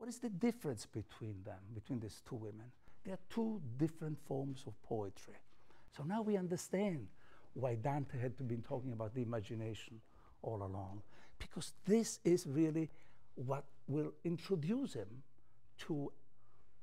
What is the difference between them, between these two women? They are two different forms of poetry. So now we understand why Dante had to be talking about the imagination all along, because this is really what will introduce him to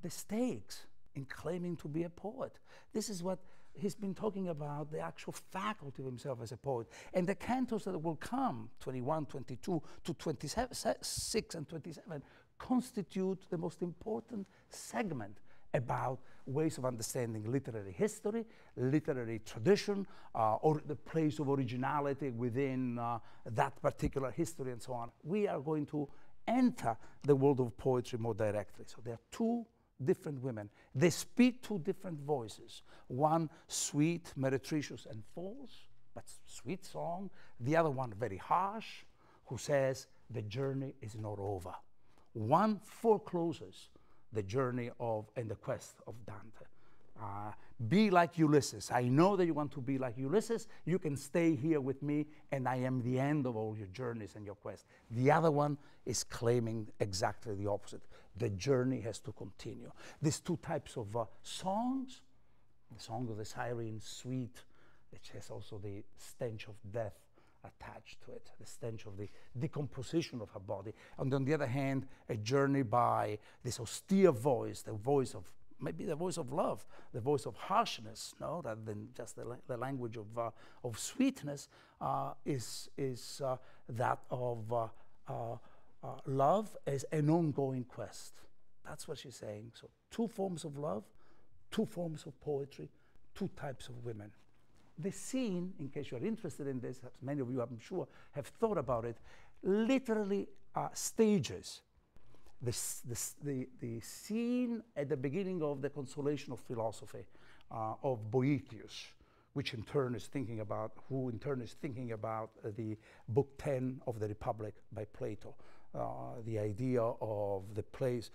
the stakes in claiming to be a poet. This is what he's been talking about, the actual faculty of himself as a poet. And the cantos that will come, 21, 22 to 26 and 27, constitute the most important segment about ways of understanding literary history, literary tradition, or the place of originality within that particular history and so on. We are going to enter the world of poetry more directly. So there are two different women. They speak two different voices. One sweet, meretricious, and false, but sweet song. The other one very harsh, who says the journey is not over. One forecloses the journey of and the quest of Dante. Be like Ulysses. I know that you want to be like Ulysses. You can stay here with me, and I am the end of all your journeys and your quest. The other one is claiming exactly the opposite. The journey has to continue. These two types of songs, the song of the siren, sweet, which has also the stench of death attached to it, the stench of the decomposition of her body. And on the other hand, a journey by this austere voice, the voice of, maybe the voice of love, the voice of harshness, no, rather than just the language of sweetness, is that of love as an ongoing quest. That's what she's saying. So two forms of love, two forms of poetry, two types of women. The scene, in case you're interested in this, many of you, I'm sure, have thought about it, literally stages the scene at the beginning of the Consolation of Philosophy of Boethius, which in turn is thinking about, who in turn is thinking about the Book 10 of the Republic by Plato, the idea of the place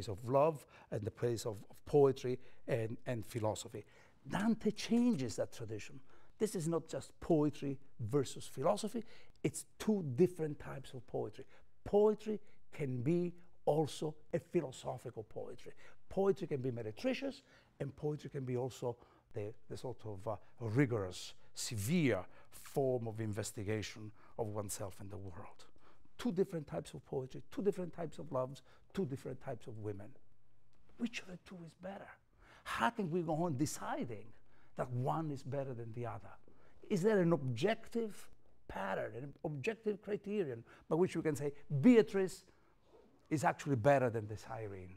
of love and the place of poetry and philosophy. Dante changes that tradition. This is not just poetry versus philosophy, it's two different types of poetry. Poetry can be also a philosophical poetry. Poetry can be meretricious, and poetry can be also the sort of rigorous, severe form of investigation of oneself and the world. Two different types of poetry, two different types of loves, two different types of women. Which of the two is better? How can we go on deciding that one is better than the other? Is there an objective pattern, an objective criterion by which we can say Beatrice is actually better than the siren?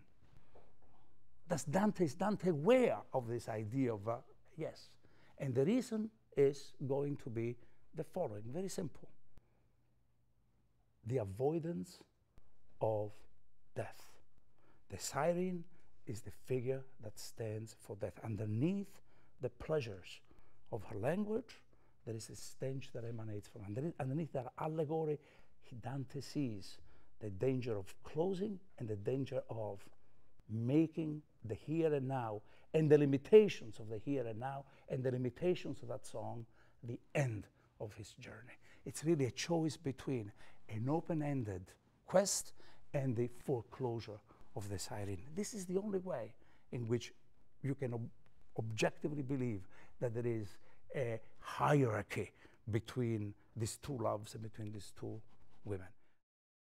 Is Dante aware of this idea of yes? And the reason is going to be the following, very simple. The avoidance of death. The siren is the figure that stands for death. Underneath the pleasures of her language, there is a stench that emanates from her. Underneath that allegory, Dante sees the danger of closing and the danger of making the here and now and the limitations of the here and now and the limitations of that song the end of his journey. It's really a choice between an open-ended quest and the foreclosure of the siren. This is the only way in which you can objectively believe that there is a hierarchy between these two loves and between these two women.